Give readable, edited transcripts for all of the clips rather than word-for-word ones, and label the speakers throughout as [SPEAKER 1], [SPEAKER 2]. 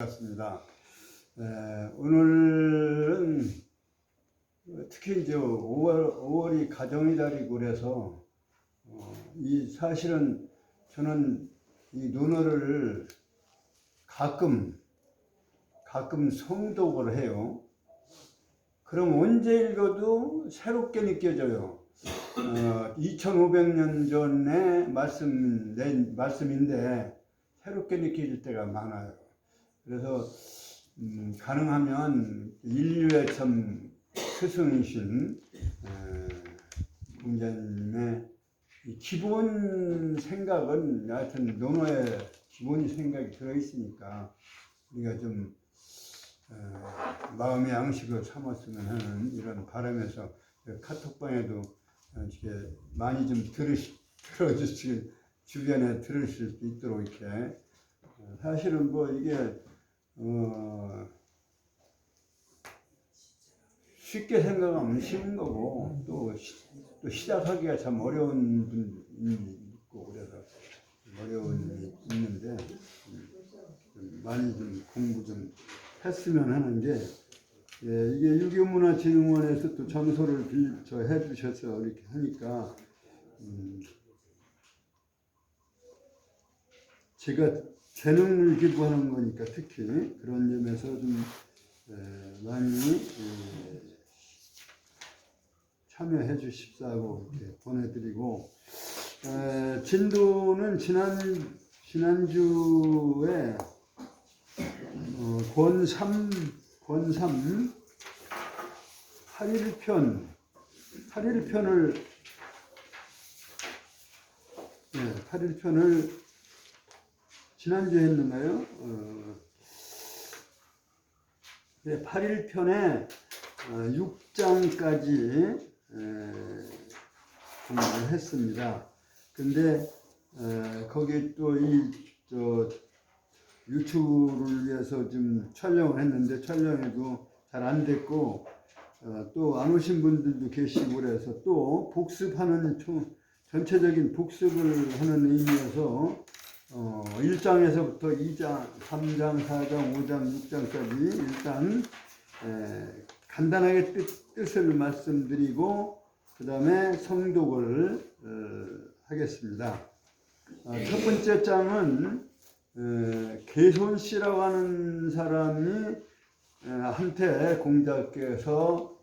[SPEAKER 1] 반갑습니다. 오늘은 특히 이제 5월이 가정의 달이고 그래서 이 사실은 저는 이 논어를 가끔 성독을 해요. 그럼 언제 읽어도 새롭게 느껴져요. 2500년 전에 말씀인데 새롭게 느껴질 때가 많아요. 그래서 가능하면 인류의 참 스승이신 공자님의 기본 생각은 하여튼 논어에 기본 생각이 들어있으니까 우리가 좀 마음의 양식을 삼았으면 하는 이런 바람에서 카톡방에도 이렇게 많이 좀 들어주시길, 주변에 들으실 수 있도록 이렇게 사실은 뭐 이게 쉽게 생각하면 쉬운 거고 또 시작하기가 참 어려운 분이 있고 그래서 어려운 일이 있는데 많이 좀 공부 좀 했으면 하는 게 이게 유교문화진흥원에서 또 장소를 해주셔서 이렇게 하니까 제가 재능을 기부하는 거니까 특히 그런 점에서 좀 많이 참여해 주십사고 이렇게 보내드리고 진도는 지난주에 권삼 8일편을 지난주에 했는가요? 8일편에 6장까지 공부를 했습니다. 근데 거기 또 유튜브를 위해서 좀 촬영을 했는데 촬영해도 잘 안 됐고 또 안 오신 분들도 계시고 그래서 또 복습하는 전체적인 복습을 하는 의미에서 1장에서부터 2장, 3장, 4장, 5장, 6장까지 일단 간단하게 뜻을 말씀드리고 그 다음에 성독을 하겠습니다. 첫 번째 장은 개손씨라고 하는 사람이 한테 공자께서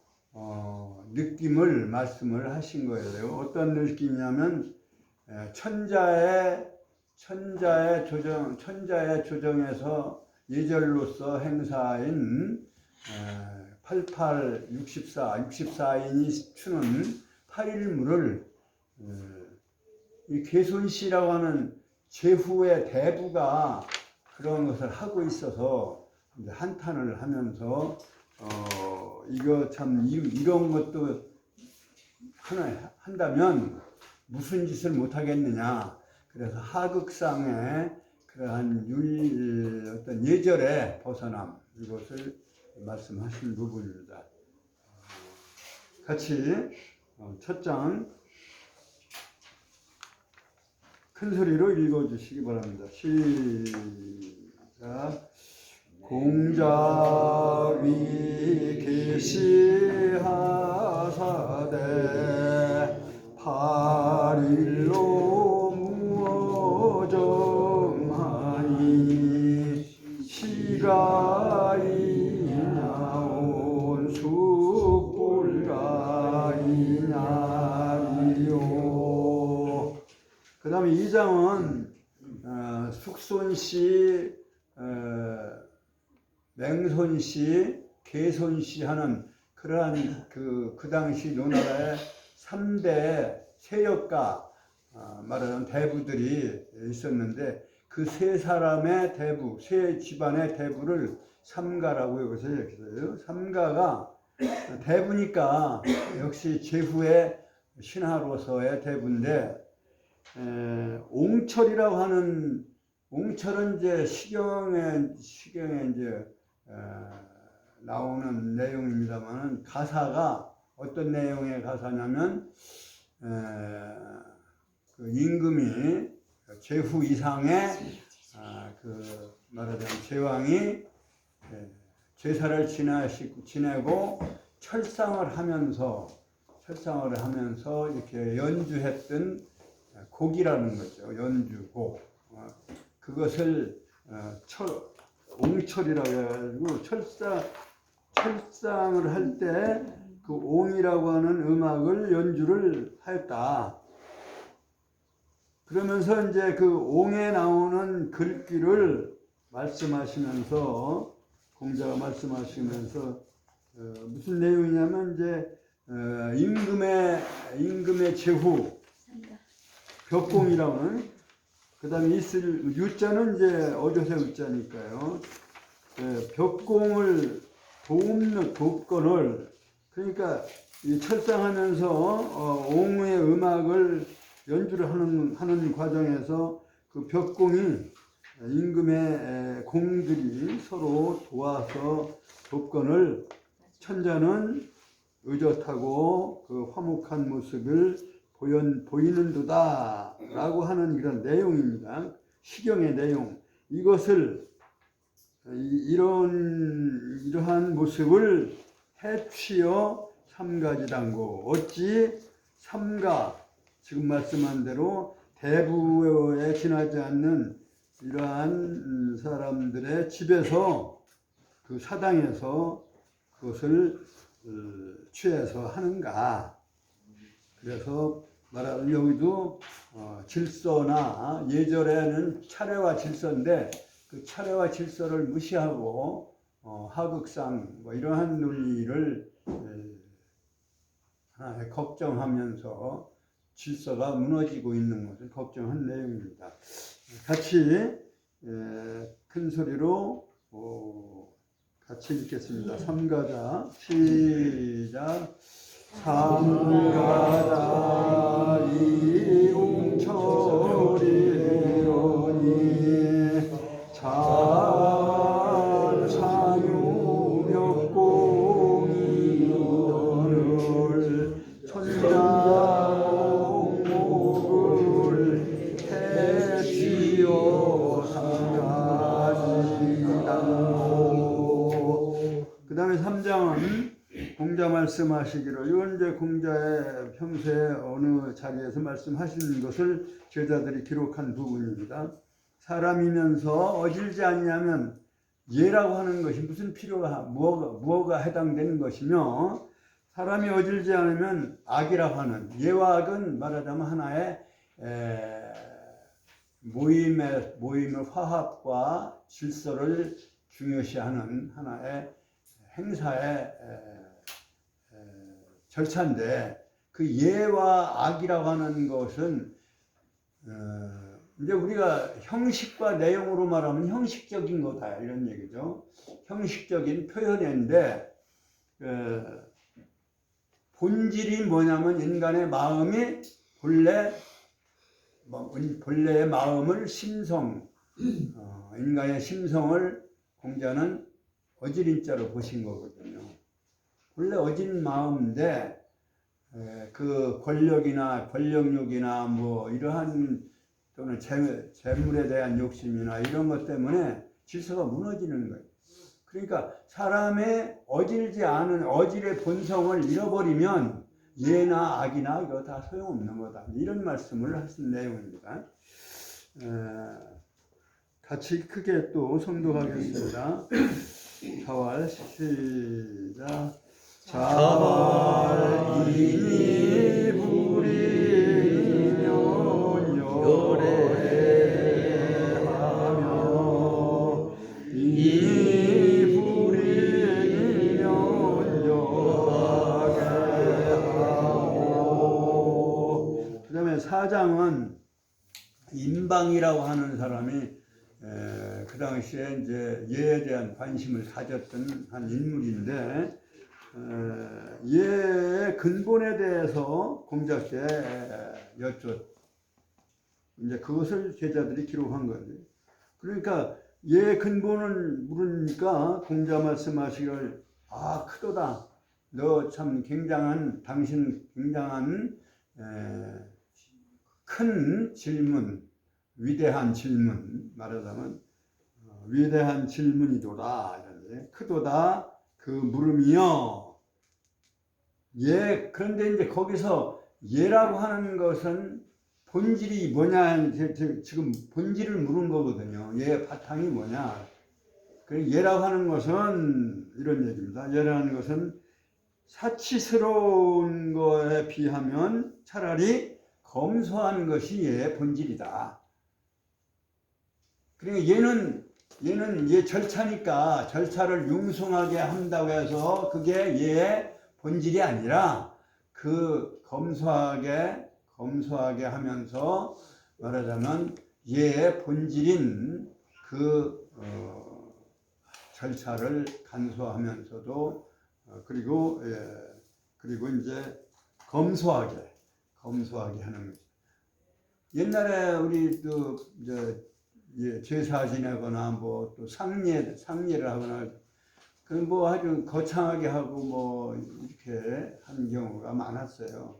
[SPEAKER 1] 말씀을 하신 거예요. 어떤 느낌이냐면 천자의 조정에서 예절로서 행사인 64인이 추는 8일물을 이 개손씨라고 하는 제후의 대부가 그런 것을 하고 있어서 이제 한탄을 하면서 이거 참 이런 것도 하나 한다면 무슨 짓을 못 하겠느냐. 그래서 하극상의 그러한 어떤 예절의 벗어남 이것을 말씀하신 부분입니다. 같이 첫 장 큰 소리로 읽어주시기 바랍니다. 시작. 공자위 계시하사대 8일로 무어정하니 시가 이냐온 숙불가 이냐리요. 그 다음에 2장은 숙손씨, 맹손씨, 개손씨 하는 그러한 그 당시 노나라의 3대 세력가 말하는 대부들이 있었는데 그 세 사람의 대부, 세 집안의 대부를 삼가라고 여기서 이렇게 써요. 삼가가 대부니까 역시 제후의 신하로서의 대부인데 옹철이라고 하는 옹철은 이제 시경에 이제 나오는 내용입니다만 가사가 어떤 내용의 가사냐면 그 임금이 제후 이상의 그 말하자면 제왕이 제사를 지내고 철상을 하면서 이렇게 연주했던 곡이라는 거죠. 연주곡. 그것을 옹철이라고 해가지고 철상을 할 때 그 옹이라고 하는 음악을 연주를 하였다. 그러면서 이제 그 옹에 나오는 글귀를 말씀하시면서 공자가 말씀하시면서 무슨 내용이냐면 이제 임금의 제후 벽공이라고는 그다음에 있을 유자는 이제 어조새 유자니까요. 벽공을 돕건을 그러니까 이 철상하면서 옹의 음악을 연주를 하는 과정에서 그 벽공이 임금의 공들이 서로 도와서 돕건을 천자는 의젓하고 그 화목한 모습을 보이는도다 라고 하는 이런 내용입니다. 시경의 내용. 이것을 이러한 모습을 해취어 삼가지당고 어찌 삼가 지금 말씀한 대로 대부에 지나지 않는 이러한 사람들의 집에서 그 사당에서 그것을 취해서 하는가. 그래서 말하자면 여기도 질서나 예절에는 차례와 질서인데 그 차례와 질서를 무시하고 하극상 뭐 이러한 논리를 걱정하면서 질서가 무너지고 있는 것을 걱정한 내용입니다. 같이 큰 소리로 같이 읽겠습니다. 삼가자 시작. 삼가자 이웅철이로니 찬상유벽공이너를 천자목목을 해지어 삼가지당고. 그 다음에 3장은 공자 말씀하시기로 이건 이제 공자의 평소에 어느 자리에서 말씀하시는 것을 제자들이 기록한 부분입니다. 사람이면서 어질지 않냐면 예라고 하는 것이 무슨 필요가 무엇가 해당되는 것이며 사람이 어질지 않으면 악이라고 하는 예와 악은 말하자면 하나의 모임의 화합과 질서를 중요시하는 하나의 행사의 절차인데 그 예와 악이라고 하는 것은 이제 우리가 형식과 내용으로 말하면 형식적인 거다 이런 얘기죠. 형식적인 표현인데 본질이 뭐냐면 인간의 마음이 본래의 마음을 인간의 심성을 공자는 어지린자로 보신 거거든요. 원래 어진 마음인데 그 권력욕이나 뭐 이러한 또는 재물에 대한 욕심이나 이런 것 때문에 질서가 무너지는 거예요. 그러니까 사람의 어질지 않은 어질의 본성을 잃어버리면 예나 악이나 이거 다 소용없는 거다. 이런 말씀을 하신 내용입니다. 같이 크게 또 성독하겠습니다. 자활 시작. 자활이니 부리면 요래하며 이니 부리면 요하게 하오. 그 다음에 4장은 인방이라고 하는 사람이 그 당시에 이제 예에 대한 관심을 가졌던 한 인물인데 예의 근본에 대해서 공자 때 이제 그것을 제자들이 기록한 거예요. 그러니까 예의 근본을 물으니까 공자 말씀하시기를 크도다. 너 참 당신 굉장한 큰 질문, 위대한 질문 말하자면 위대한 질문이도다. 이런데 크도다 그 물음이요. 예. 그런데 이제 거기서 예라고 하는 것은 본질이 뭐냐, 지금 본질을 물은 거거든요. 예 바탕이 뭐냐. 예라고 하는 것은 이런 얘기입니다. 예라는 것은 사치스러운 거에 비하면 차라리 검소한 것이 예의 본질이다. 그러니까 얘는 예 절차니까 절차를 융숭하게 한다고 해서 그게 예의 본질이 아니라 그 검소하게 하면서 말하자면 예의 본질인 그 절차를 간소하면서도 그리고 이제 검소하게 하는 거죠. 옛날에 우리 또 제사 지내거나 뭐 또 상례를 하거나 그 뭐 아주 거창하게 하고 뭐 이렇게 하는 경우가 많았어요.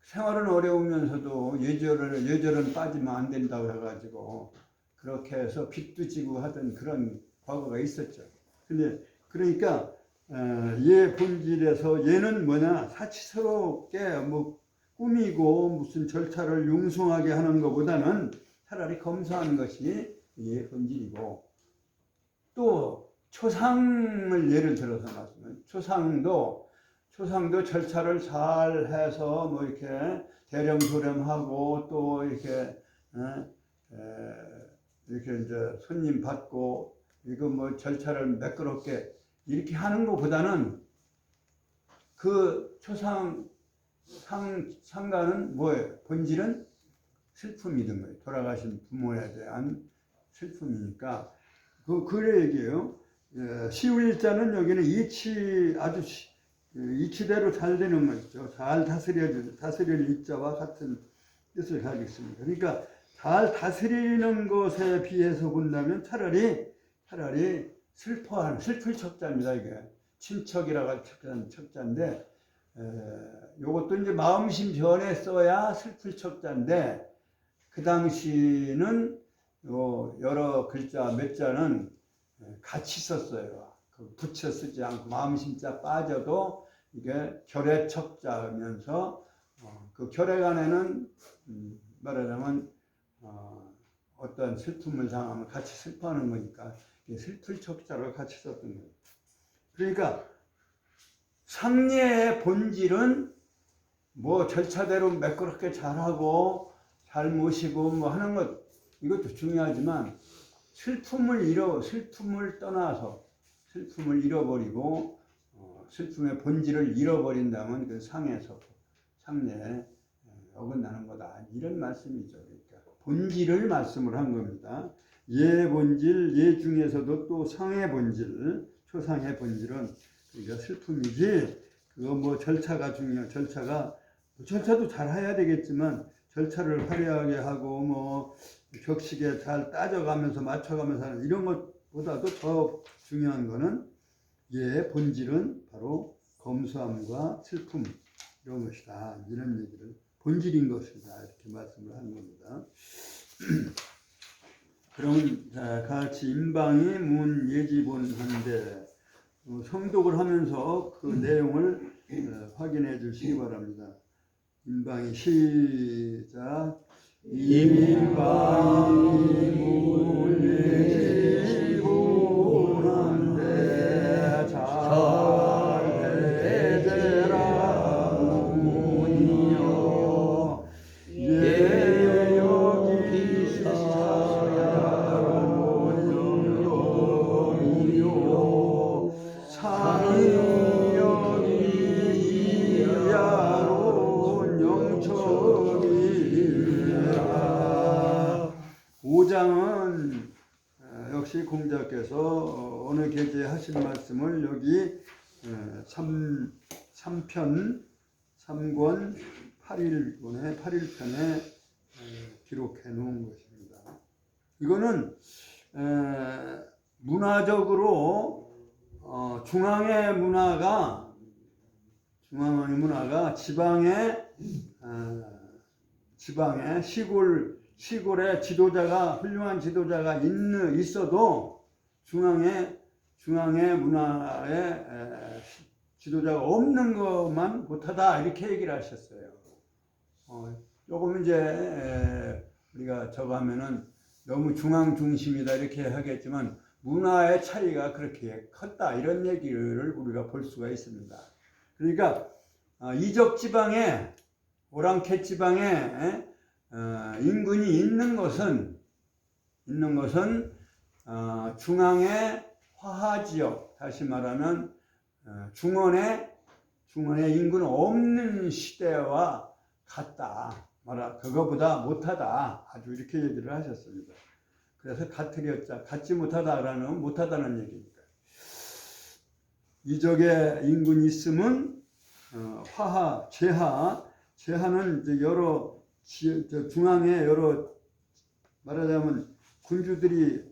[SPEAKER 1] 생활은 어려우면서도 예절은 빠지면 안 된다고 해가지고 그렇게 해서 빚도 지고 하던 그런 과거가 있었죠. 근데 그러니까 예 본질에서 예는 뭐냐, 사치스럽게 뭐 꾸미고 무슨 절차를 융숭하게 하는 것보다는 차라리 검소한 것이 예 본질이고, 또 초상을 예를 들어서 말씀드리면 초상도 절차를 잘 해서 뭐 이렇게 대령소령하고 또 이렇게 이제 손님 받고 이거 뭐 절차를 매끄럽게 이렇게 하는 것보다는 그 상가는 뭐예요? 본질은 슬픔이든 거예요. 돌아가신 부모에 대한 슬픔이니까 그래 얘기해요. 시우일자는 여기는 아주 이치대로 잘 되는 것이죠. 잘 다스릴 일자와 같은 뜻을 가지고 있습니다. 그러니까 잘 다스리는 것에 비해서 본다면 차라리 슬플 척자입니다. 이게 친척이라고 척자인데 요것도 이제 마음심 전에 써야 슬플 척자인데 그 당시는 여러 글자 몇 자는 같이 썼어요. 붙여 쓰지 않고 마음심자 빠져도 이게 결의척자면서 그 결의간에는 말하자면 어떤 슬픔을 당하면 같이 슬퍼하는 거니까 슬플 척자로 같이 썼던 거예요. 그러니까 상례의 본질은 뭐 절차대로 매끄럽게 잘하고 잘 모시고 뭐 하는 것, 이것도 중요하지만 슬픔을 떠나서 슬픔을 잃어버리고 슬픔의 본질을 잃어버린다면 그 상례에 어긋나는 거다, 이런 말씀이죠. 그러니까 본질을 말씀을 한 겁니다. 예 본질, 예 중에서도 또 상의 본질, 초상의 본질은 그러니까 슬픔이지, 그거 뭐 절차가 절차도 잘 해야 되겠지만 절차를 화려하게 하고 뭐 격식에 잘 따져가면서 맞춰가면서 하는 이런 것보다도 더 중요한 거는 예 본질은 바로 검소함과 슬픔 이런 것이다, 이런 얘기를 본질인 것이다 이렇게 말씀을 하는 겁니다. 그럼 같이 인방이 문 예지본한데 성독을 하면서 그 내용을 확인해 주시기 바랍니다. 인방이 시작. 인방이 문 예지본한데 잘해제라 문이여 예여기 사야로요 상여기 이야로 영척이라. 5장은 역시 공자께서 어느 계제에 하신 말씀을 여기 3편 3권 8일편에 기록해 놓은 것입니다. 이거는 문화적으로 중앙의 문화가 지방의 시골에 지도자가 훌륭한 지도자가 있어도 중앙에 문화에 지도자가 없는 것만 못하다 이렇게 얘기를 하셨어요. 조금 이제 우리가 저거 하면은 너무 중앙 중심이다 이렇게 하겠지만 문화의 차이가 그렇게 컸다 이런 얘기를 우리가 볼 수가 있습니다. 그러니까 이적 지방에 오랑캐 지방에 인근이 있는 것은 중앙의 화하 지역, 다시 말하면 중원의 인구는 없는 시대와 같다. 그거보다 못하다. 아주 이렇게 얘기를 하셨습니다. 그래서 같으리었자, 같지 못하다라는 못하다는 얘기입니다. 이적의 인군이 있으면 화하, 제하는 이제 여러 중앙에 여러 말하자면 군주들이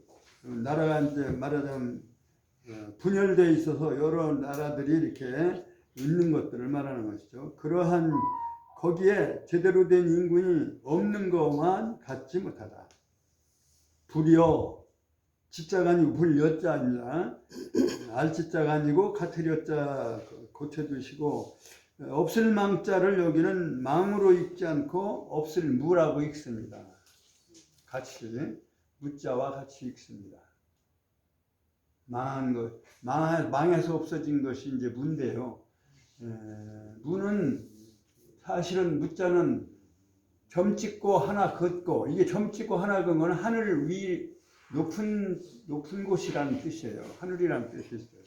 [SPEAKER 1] 나라가 이제 말하자면 분열되어 있어서 여러 나라들이 이렇게 있는 것들을 말하는 것이죠. 그러한 거기에 제대로 된 인군이 없는 것만 갖지 못하다. 불이요, 지자가 아니고 불여자 아니라 알지자가 아니고 같으려자 고쳐주시고 없을 망자를 여기는 망으로 읽지 않고 없을 무라고 읽습니다. 같이 무자와 같이 읽습니다. 망한 것, 망해서 없어진 것이 이제 무인데요. 무는 사실은 무자는 점 찍고 하나 긋고, 이게 점 찍고 하나 긋은 건 하늘 위 높은 곳이라는 뜻이에요. 하늘이라는 뜻이 있어요.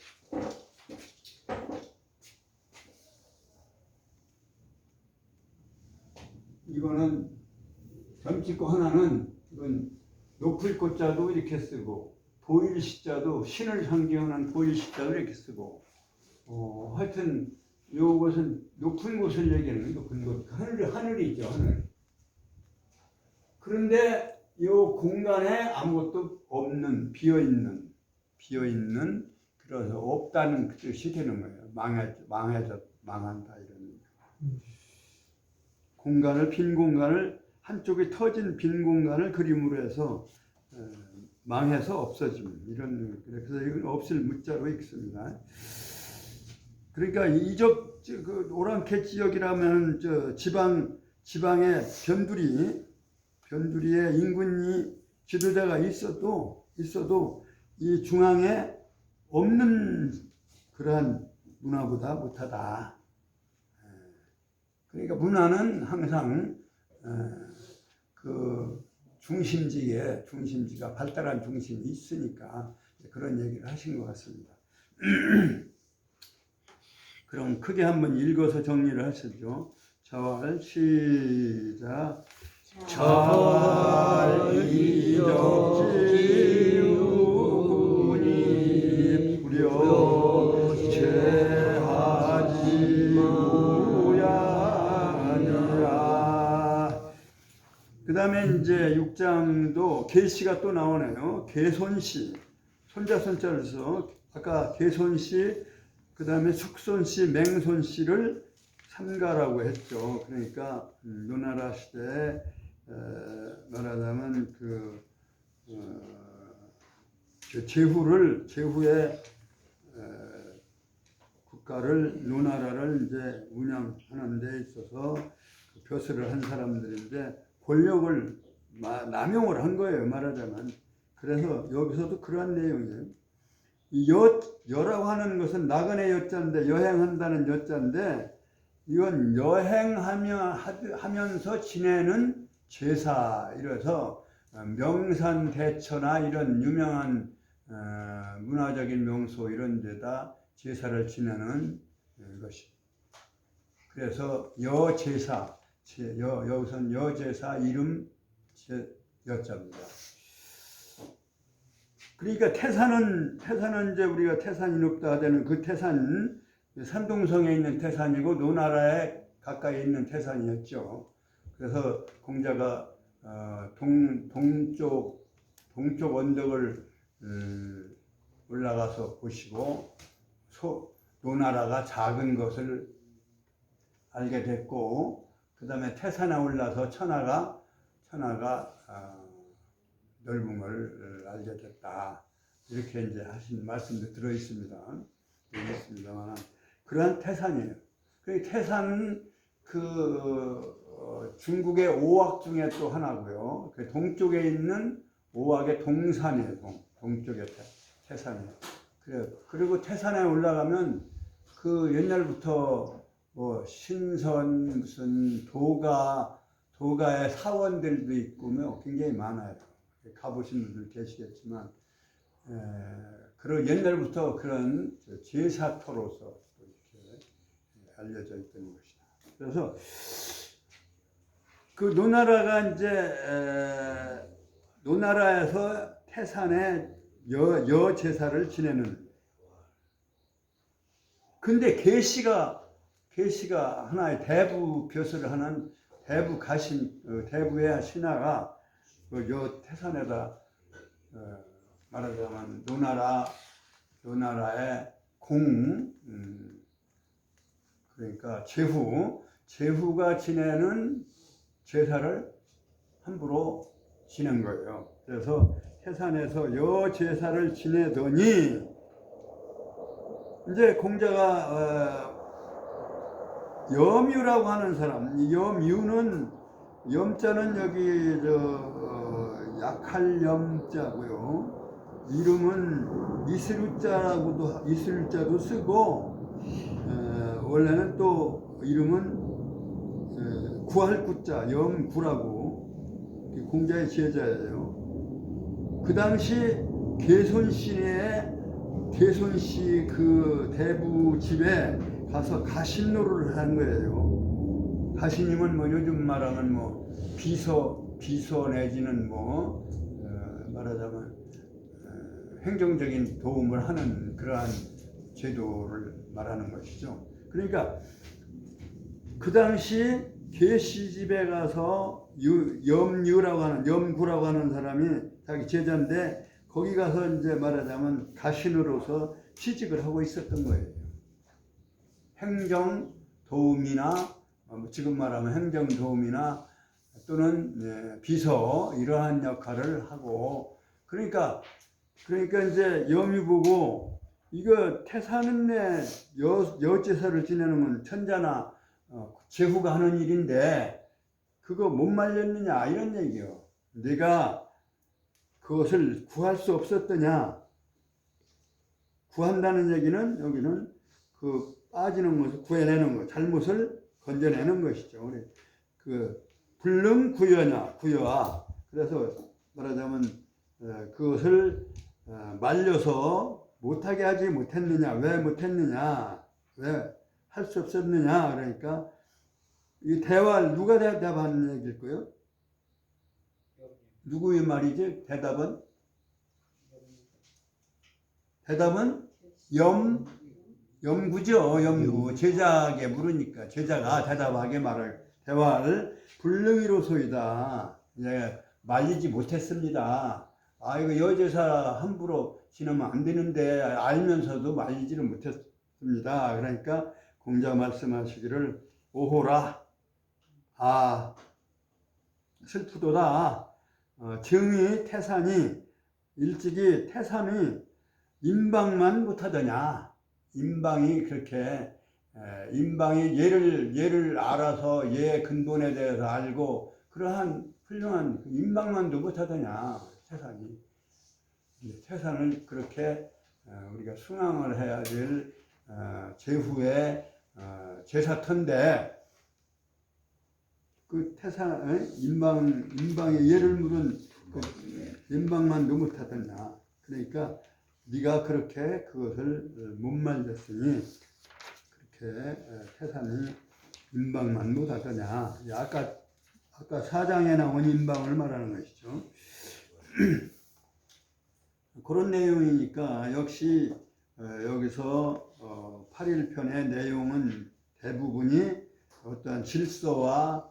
[SPEAKER 1] 이거는 점 찍고 하나는 이건 높을 꽃자도 이렇게 쓰고 보일 시자도 신을 상징하는 보일 시자도 이렇게 쓰고 하여튼 요것은 높은 곳을 얘기하는 높은 곳 하늘이죠. 하늘. 그런데 요 공간에 아무것도 없는 비어있는 그래서 없다는 그 뜻이 되는 거예요. 망한다 이런 공간을 빈 공간을 한쪽에 터진 빈 공간을 그림으로 해서 망해서 없어짐 이런 그래서 이건 없을 무자로 읽습니다. 그러니까 이적 그 오랑캐 지역이라면 저 지방의 변두리에 인군이 지도자가 있어도 이 중앙에 없는 그러한 문화보다 못하다. 그러니까 문화는 항상 그 중심지가 발달한 중심이 있으니까 그런 얘기를 하신 것 같습니다. 그럼 크게 한번 읽어서 정리를 하시죠. 자활 시작. 자활 이적지우군이 불여체하지 무야니라. 그 다음에 이제 6장도 계시가 또 나오네요. 개손시, 손자를 써. 아까 개손시, 그 다음에 숙손시, 맹손시를 삼가라고 했죠. 그러니까 노나라 시대에 말하자면 제후의 국가를 노나라를 이제 운영하는 데 있어서 벼슬을 한 사람들인데 권력을 남용을 한 거예요. 말하자면. 그래서 여기서도 그러한 내용이에요. 이 여라고 하는 것은 나그네 여자인데 여행한다는 여자인데 이건 여행하면서 지내는 제사 이래서 명산대처나 이런 유명한 문화적인 명소 이런 데다 제사를 지내는 것이. 그래서 여제사 여기선 여제사 이름 여자입니다. 그러니까 태산은 이제 우리가 태산이 높다 되는 그 태산 산동성에 있는 태산이고 노나라에 가까이 있는 태산이었죠. 그래서 공자가 동쪽 언덕을 올라가서 보시고 노나라가 작은 것을 알게 됐고 그 다음에 태산에 올라서 천하가 넓음을 알게 됐다. 이렇게 이제 하신 말씀도 들어 있습니다. 있습니다만 그러한 태산이에요. 그 태산은 중국의 5악 중에 또 하나고요. 그 동쪽에 있는 5악의 동산이에요. 동쪽의 태산이에요. 그리고 태산에 올라가면 그 옛날부터 뭐 신선 무슨 도가의 사원들도 있고 굉장히 많아요. 가보신 분들 계시겠지만 그런 옛날부터 그런 제사터로서 이렇게 알려져 있던 것이다. 그래서 그 노나라가 이제 노나라에서 태산에 여 제사를 지내는. 근데 계시가 하나의 대부 벼슬을 하는 대부의 신하가 여 태산에다 말하자면 노나라의 그러니까 제후가 지내는 제사를 함부로 지낸 거예요. 그래서 태산에서 여 제사를 지내더니 이제 공자가 염유라고 하는 사람, 이 염유는 염자는 여기 약할 염자고요. 이름은 이슬자도 쓰고 원래는 또 이름은 구할 구자 염구라고 공자의 제자예요. 그 당시 개손씨 그 대부 집에 가서 가신노를 한 거예요. 가신이면 뭐 요즘 말하면 뭐 비서 내지는 뭐 말하자면 행정적인 도움을 하는 그러한 제도를 말하는 것이죠. 그러니까 그 당시 계시 집에 가서 염유라고 하는 염구라고 하는 사람이 자기 제자인데 거기 가서 이제 말하자면 가신으로서 취직을 하고 있었던 거예요. 행정 도움이나 지금 말하면 행정 도움이나 또는 비서 이러한 역할을 하고 그러니까 이제 염유 보고 이거 태산에 여제사를 지내는 건 천자나 제후가 하는 일인데 그거 못 말렸느냐 이런 얘기요. 내가 그것을 구할 수 없었더냐. 구한다는 얘기는 여기는 그 빠지는 것을 구해내는 것, 잘못을 건져내는 것이죠. 우리 불능 구여와. 그래서 말하자면 그것을 말려서 못하게 하지 못했느냐, 왜 못했느냐, 왜 할 수 없었느냐. 그러니까 이 대화를 누가 대답하는 얘기일 거예요? 누구의 말이지? 대답은 염구죠. 염구. 제자에게 물으니까 제자가 대답하게 대화를 불능이로소이다. 말리지 못했습니다. 이거 여제사 함부로 지내면 안 되는데 알면서도 말리지를 못했습니다. 그러니까 공자 말씀하시기를 오호라. 슬프도다. 정의 일찍이 태산이 임방만 못하더냐. 임방이 얘를 알아서 얘 근본에 대해서 알고 그러한 훌륭한 임방만도 못하더냐. 태산을 그렇게 우리가 숭앙을 해야 될 제후의 제사터인데 그 임방의 예를 물은 임방만도 못하더냐. 그러니까 네가 그렇게 그것을 못 말렸으니 그렇게 태산이 임방만 못하더냐. 아까 사장에 나온 임방을 말하는 것이죠. 그런 내용이니까 역시 여기서 8일편의 내용은 대부분이 어떠한 질서와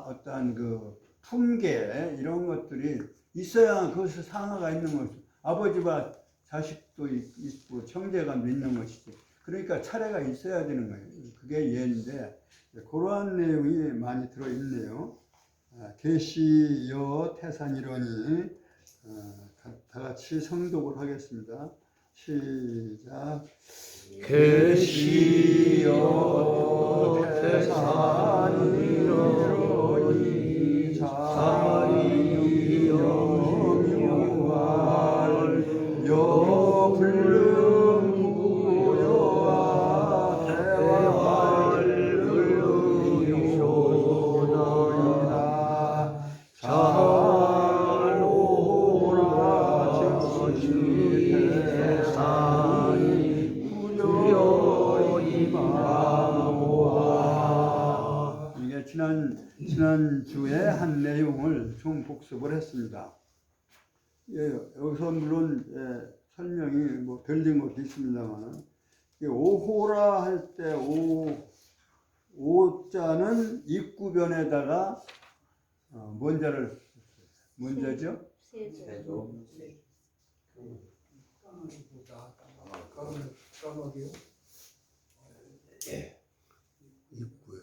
[SPEAKER 1] 어떠한 그 품계 이런 것들이 있어야 그것이 상하가 있는 것이죠. 아버지와 자식도 있고 형제간도 있는 것이지. 그러니까 차례가 있어야 되는 거예요. 그게 예인데 그러한 내용이 많이 들어있네요. 계시여 태산이러니 다 같이 성독을 하겠습니다. 시작.
[SPEAKER 2] 계시여 태산이러니 자리여 묘할 여 불능 부여와 대활 불능이소나이다 잘 오라 즉시 태산이 부여이마모아.
[SPEAKER 1] 이게 지난 주에 한 내용을 좀 복습을 했습니다. 여기서 물론 설명이 뭐 들린 것도 있습니다만, 오호라 할 때 오자는 입구변에다가 뭔자를 뭔자죠?
[SPEAKER 3] 세조.
[SPEAKER 2] 까마귀요?
[SPEAKER 1] 입구에.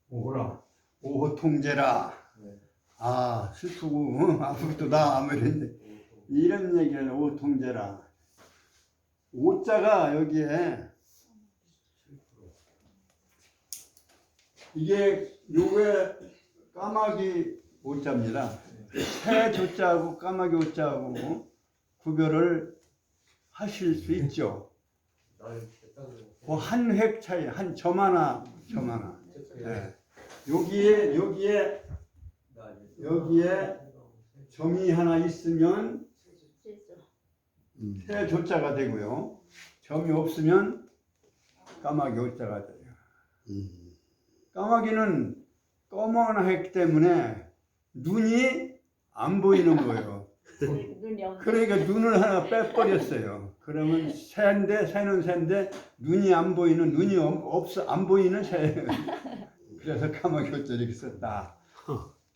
[SPEAKER 1] 오호라, 오호통제라. 아, 슬프고, 아무것도 나, 이랬는데, 이런 얘기는 오통제라. 오자가 여기에, 요게 까마귀 오자입니다. 새 조자하고 까마귀 오자하고 구별을 하실 수 있죠. 그 한 획 차이, 한 점 하나. 네. 여기에 점이 하나 있으면 새 조자가 되고요. 점이 없으면 까마귀 오자가 돼요. 까마귀는 검은하기 때문에 눈이 안 보이는 거예요. 그러니까 눈을 하나 빼버렸어요. 그러면 새는 눈이 안 보이는, 안 보이는 새. 그래서 까마귀 오자 이렇게 썼다.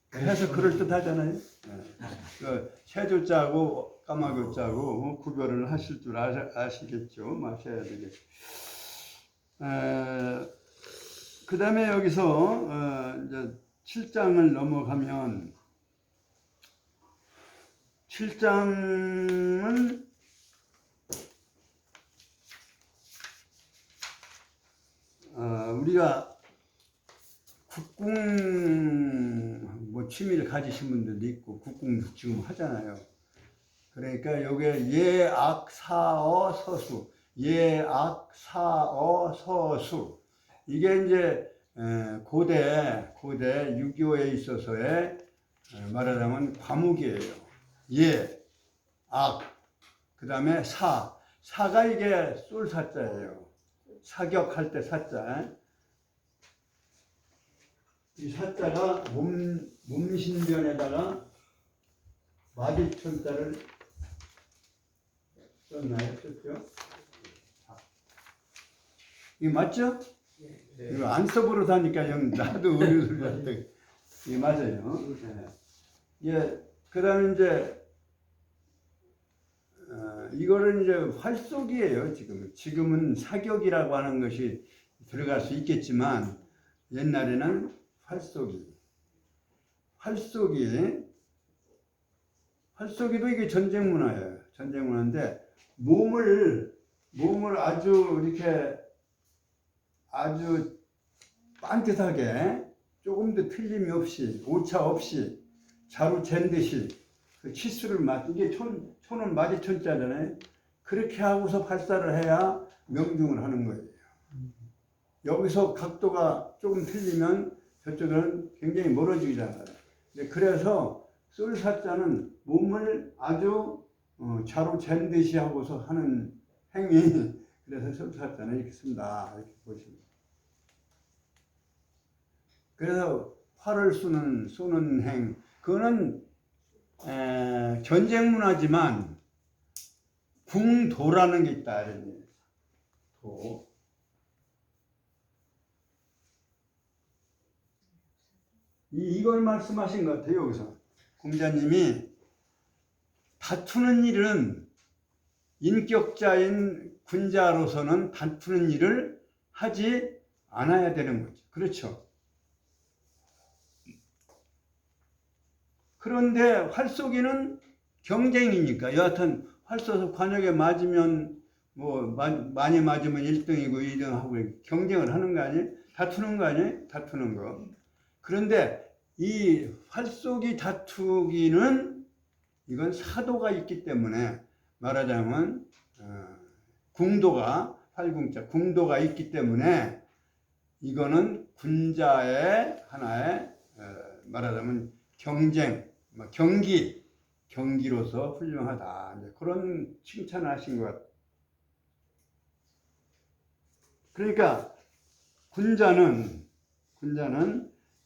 [SPEAKER 1] 그래서 그럴듯하잖아요. 새조자하고 까마귀 오자하고 구별을 하실 줄 아시겠죠. 마셔야 되겠죠. 그 다음에 여기서 이제 7장을 넘어가면 7장은 우리가 국궁 뭐 취미를 가지신 분들도 있고 국궁 지금 하잖아요. 그러니까 요게 예악사어 서수, 예악사어 서수, 이게 이제 고대 6.25에 있어서의 말하자면 과목이에요. 예, 악, 그 다음에 사가 이게 쏠사자예요. 사격할 때 사자. 이 사자가 몸신변에다가 마디천자를 썼나요? 썼죠? 이거 맞죠? 네. 이거 안 써버릇하니까 형 나도 의료소리 같아. 이게 맞아요. 예, 그 다음에 이제 이거를 이제 활쏘기예요. 지금은 사격이라고 하는 것이 들어갈 수 있겠지만 옛날에는 활쏘기도 이게 전쟁 문화예요. 전쟁 문화인데 몸을 아주 이렇게 아주 반듯하게 조금도 틀림이 없이 오차 없이 자루 잰 듯이 그 치수를 이게 초는 마디천자잖아요. 그렇게 하고서 발사를 해야 명중을 하는 거예요. 여기서 각도가 조금 틀리면 저쪽은 굉장히 멀어지잖아요. 그래서 쏠사자는 몸을 아주 자루 잰 듯이 하고서 하는 행위. 그래서 쏠사자는 이렇게 씁니다. 이렇게 보시면. 그래서 활을 쏘는 행, 그거는 전쟁 문화지만 궁도라는 게 있다. 이런 도. 이걸 말씀하신 것 같아요. 여기서 공자님이 다투는 일은 인격자인 군자로서는 다투는 일을 하지 않아야 되는 거죠. 그렇죠. 그런데 활 쏘기는 경쟁이니까 여하튼 활 쏘서 관역에 맞으면 뭐 많이 맞으면 1등이고 2등하고 경쟁을 하는 거 아니에요? 다투는 거 아니에요? 다투는 거. 그런데 이 활쏘기 다투기는 이건 사도가 있기 때문에 말하자면 궁도가 활궁자 궁도가 있기 때문에 이거는 군자의 하나의 말하자면 경쟁, 경기로서 훌륭하다. 이제 그런 칭찬을 하신 것 같아요. 그러니까 군자는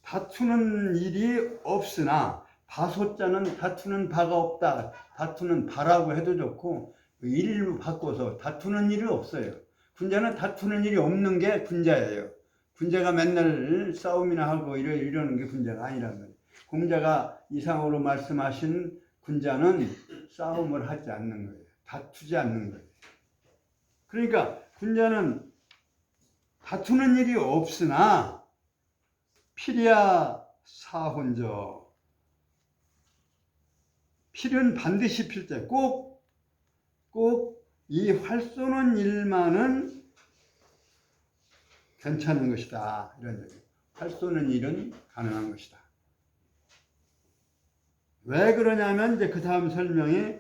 [SPEAKER 1] 다투는 일이 없으나 바소자는 다투는 바가 없다. 다투는 바라고 해도 좋고 일로 바꿔서 다투는 일이 없어요. 군자는 다투는 일이 없는 게 군자예요. 군자가 맨날 싸움이나 하고 이러는 게 군자가 아니란 말이에요. 공자가 이상으로 말씀하신 군자는 싸움을 하지 않는 거예요. 다투지 않는 거예요. 그러니까 군자는 다투는 일이 없으나 필이야 사혼저. 필은 반드시 필 때 꼭 이 활 쏘는 일만은 괜찮은 것이다. 이런 얘기예요. 활 쏘는 일은 가능한 것이다. 왜 그러냐면 이제 그 다음 설명이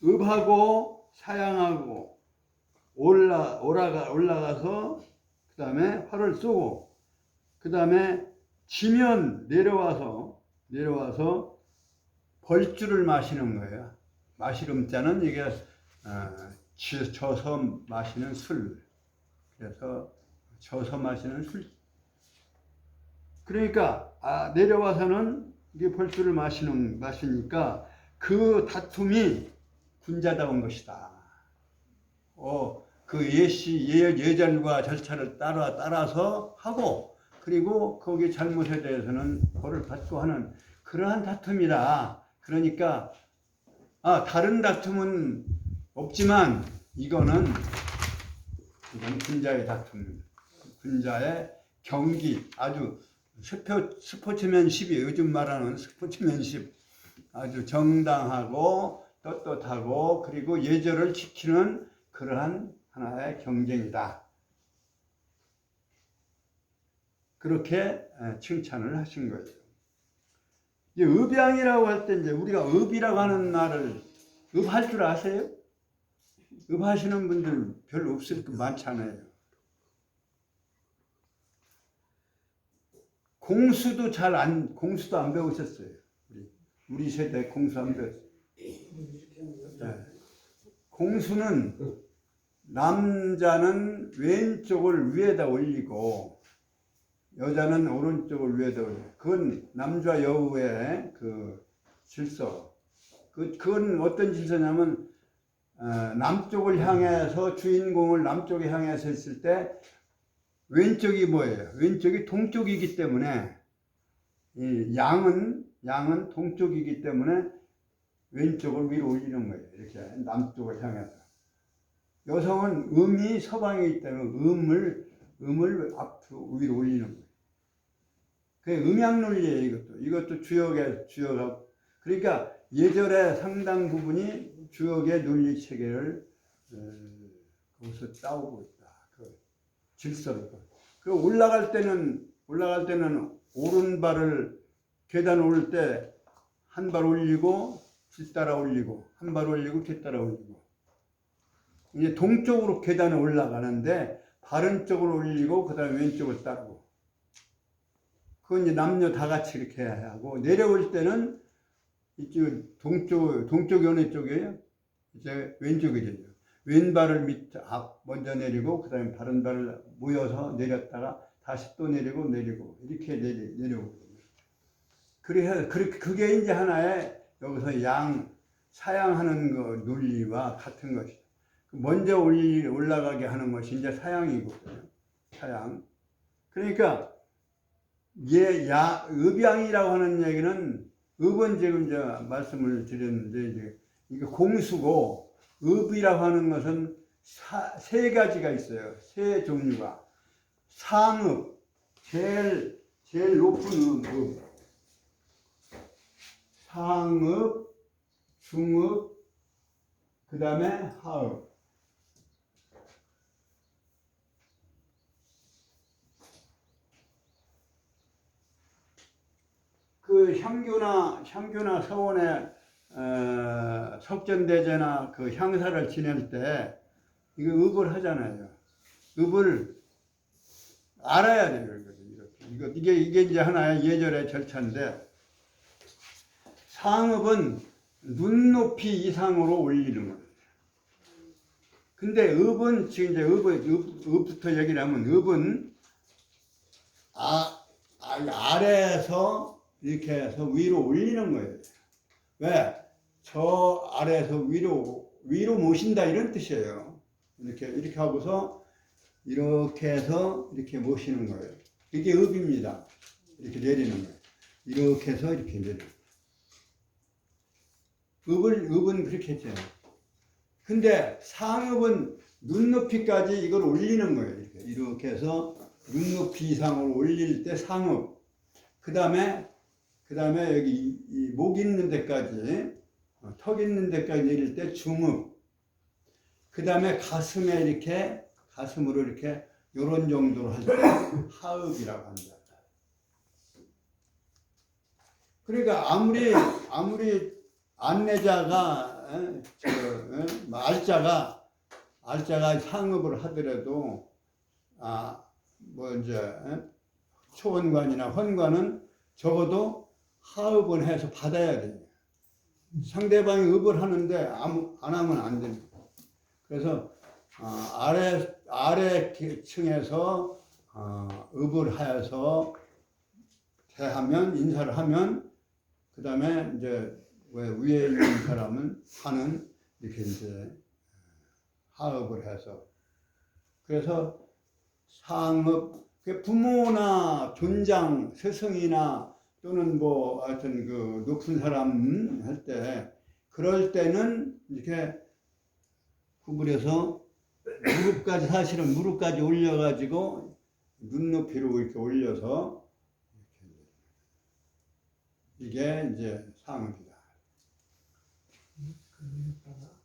[SPEAKER 1] 읍하고 사양하고 올라가서 그 다음에 활을 쏘고 그 다음에 지면 내려와서 벌주를 마시는 거예요. 마시름자는 이게 져서 마시는 술. 그래서 져서 마시는 술. 그러니까 내려와서는 이게 벌주를 마시니까 그 다툼이 군자다운 것이다. 그 예절과 절차를 따라서 하고 그리고 거기 잘못에 대해서는 벌을 받고 하는 그러한 다툼이다. 그러니까 다른 다툼은 없지만 이건 군자의 다툼, 군자의 경기, 아주 스포츠맨십이 요즘 말하는 스포츠맨십, 아주 정당하고 떳떳하고 그리고 예절을 지키는 그러한 하나의 경쟁이다. 그렇게 칭찬을 하신 거예요. 읍양이라고 할 때 이제 우리가 읍이라고 하는 말을 읍할 줄 아세요? 읍하시는 분들 별로 없을 거 많잖아요. 공수도 안 배우셨어요. 우리 세대 공수 안 배웠어요. 네. 공수는 남자는 왼쪽을 위에다 올리고 여자는 오른쪽을 위에다 올려요. 그건 남자 여우의 그 질서. 그건 어떤 질서냐면 남쪽을 향해서 주인공을 남쪽에 향해서 했을 때 왼쪽이 뭐예요? 왼쪽이 동쪽이기 때문에 이 양은 동쪽이기 때문에 왼쪽을 위로 올리는 거예요. 이렇게 남쪽을 향해서. 여성은 음이 서방이기 때문에 음을 앞으로 위로 올리는 거예요. 그게 음양 논리예요. 이것도 주역하고. 그러니까 예절의 상당 부분이 주역의 논리 체계를 거기서 따오고 있다. 그 질서를. 그 올라갈 때는 오른발을 계단 오를 때 한 발 올리고 뒤따라 올리고 한 발 올리고 뒤따라 올리고. 이제 동쪽으로 계단에 올라가는데 바른 쪽으로 올리고 그다음에 왼쪽을 따르고. 그건 이제 남녀 다 같이 이렇게 해야 하고 내려올 때는 이쪽 동쪽이 어느 쪽이에요? 이제 왼쪽이 되죠. 왼발을 앞 먼저 내리고 그다음에 바른 발을 모여서 내렸다가 다시 또 내리고 이렇게 내려오거든요. 그래서 그게 이제 하나의 여기서 사양하는 거 논리와 같은 것이죠. 먼저 올라가게 하는 것이 이제 사양이거든요. 사양. 그러니까 읍양이라고 하는 얘기는 읍은 지금 이제 말씀을 드렸는데 이제 이거 공수고 읍이라고 하는 것은 세 가지가 있어요. 세 종류가. 상읍, 제일 높은 읍. 상읍, 중읍, 그 다음에 하읍. 그 향교나 서원에 석전대제나 그 향사를 지낼 때 이거 읍을 하잖아요. 읍을 알아야 돼요. 이게 이제 하나의 예절의 절차인데, 상읍은 눈높이 이상으로 올리는 거예요. 근데 읍은 지금 이제 읍부터 얘기를 하면 읍은 아래에서 이렇게 해서 위로 올리는 거예요. 왜? 저 아래에서 위로 모신다 이런 뜻이에요. 이렇게 하고서 이렇게 해서 이렇게 모시는 거예요. 이게 읍입니다. 이렇게 내리는 거예요. 이렇게 해서 이렇게 내리는 거예요. 읍은 그렇게 했잖아요. 근데 상읍은 눈높이까지 이걸 올리는 거예요. 이렇게 해서 눈높이 이상으로 올릴 때 상읍. 그 다음에 여기 이 목 있는 데까지, 턱 있는 데까지 내릴 때 중읍. 그 다음에 가슴으로 이렇게 요런 정도로 할 때 하읍이라고 합니다. 그러니까 아무리 안내자가 알자가 상읍을 하더라도 초원관이나 헌관은 적어도 하읍은 해서 받아야 돼요. 상대방이 읍을 하는데 안 하면 안 됩니다. 그래서 아래 층에서 읍을 하여서 대하면 인사를 하면, 그 다음에 이제 위에 있는 사람은 하는 이렇게 이제 하읍을 해서, 그래서 상읍, 부모나 존장, 스승이나 또는 하여튼 그 높은 사람 할 때, 그럴 때는 이렇게 구부려서 사실은 무릎까지 올려가지고 눈높이로 이렇게 올려서 이게 이제 상읍이다.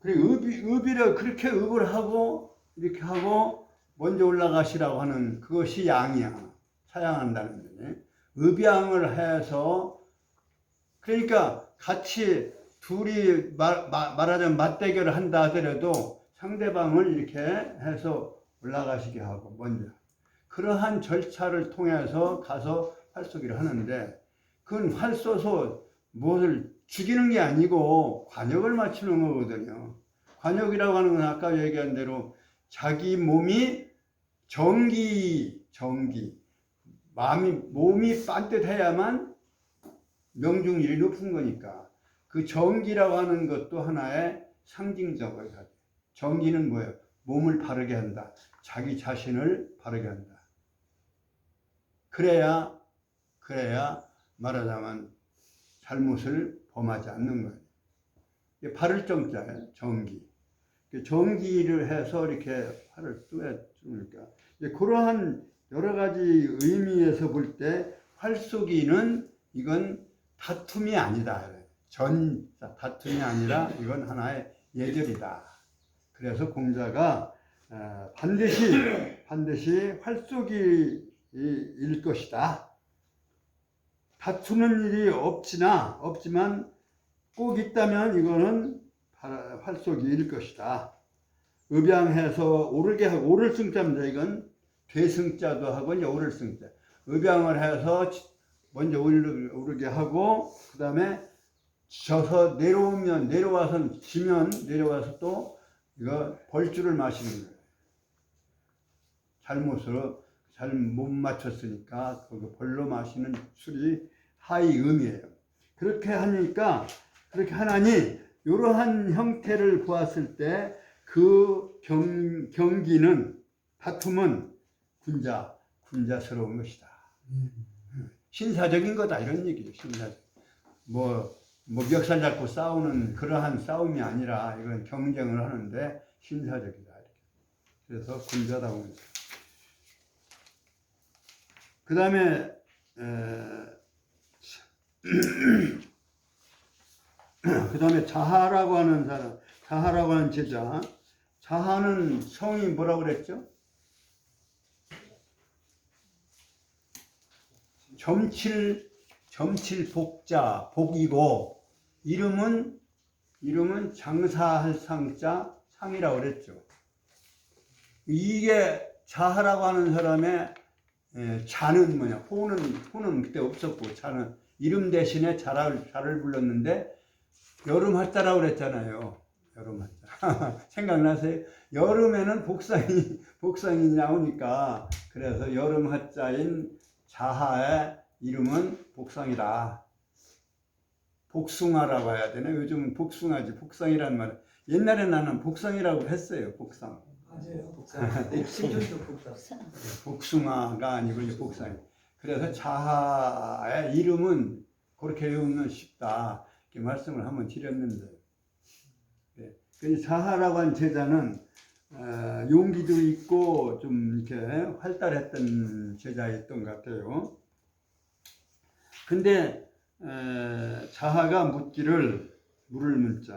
[SPEAKER 1] 그리고 읍이를 그렇게 읍을 하고 이렇게 하고 먼저 올라가시라고 하는 그것이 양이야. 사양한다는 거지. 읍양을 해서, 그러니까 같이 둘이 말하자면 맞대결을 한다 하더라도 상대방을 이렇게 해서 올라가시게 하고 먼저. 그러한 절차를 통해서 가서 활쏘기를 하는데, 그건 활 쏘서 무엇을 죽이는 게 아니고 관역을 맞추는 거거든요. 관역이라고 하는 건 아까 얘기한 대로 자기 몸이 정기, 몸이 반듯해야만 명중률이 높은 거니까, 그 정기라고 하는 것도 하나의 상징적으로 하죠. 정기는 뭐예요? 몸을 바르게 한다. 자기 자신을 바르게 한다. 그래야 말하자면 잘못을 범하지 않는 거예요. 이게 바를 정자예요. 정기. 정기를 해서 이렇게 활을 쏘니까 그러한 여러 가지 의미에서 볼 때 활쏘기는 이건 다툼이 아니다. 다툼이 아니라 이건 하나의 예절이다. 그래서 공자가 반드시 활쏘기일 것이다. 다투는 일이 없지만 꼭 있다면 이거는 활쏘기일 것이다. 읍양해서 오르게 하고, 오를 승자입니다. 이건 되승자도 하고 이제 오를 승자. 읍양을 해서 먼저 오르게 하고, 그 다음에 져서 내려와서 지면 내려와서 또 이거 벌주를 마시는 거예요. 잘 못 맞췄으니까 그 벌로 마시는 술이 하이음이에요. 그렇게 하나니 이러한 형태를 보았을 때 그 경기는, 다툼은 군자스러운 것이다. 신사적인 거다 이런 얘기죠. 신사적. 뭐 멱살 잡고 싸우는 그러한 싸움이 아니라 이건 경쟁을 하는데 신사적이다. 그래서 군자다운. 그 다음에 그 다음에 자하라고 하는 사람, 자하라고 하는 제자. 자하는 성이 뭐라고 그랬죠? 점칠복자, 복이고, 이름은 장사할 상자, 상이라고 그랬죠. 이게 자하라고 하는 사람의 자는 뭐냐? 호는 그때 없었고, 자는 이름 대신에 자를 불렀는데, 여름 한자라고 그랬잖아요. 여름 한자. 생각나세요? 여름에는 복상이 나오니까, 그래서 여름 한자인 자하의 이름은 복상이다. 복숭아라고 해야 되나? 요즘은 복숭아지, 복상이라는 말. 옛날에 나는 복상이라고 했어요, 복상.
[SPEAKER 2] 맞아요. 복상. 신촌도 복상.
[SPEAKER 1] 복숭아가 아니고 이제 복상이. 그래서 자하의 이름은 그렇게 외우면 쉽다. 이렇게 말씀을 한번 드렸는데. 그 자하라고 한 제자는 용기도 있고 좀 이렇게 활달했던 제자였던 것 같아요. 근데 자하가 묻기를 물을 문자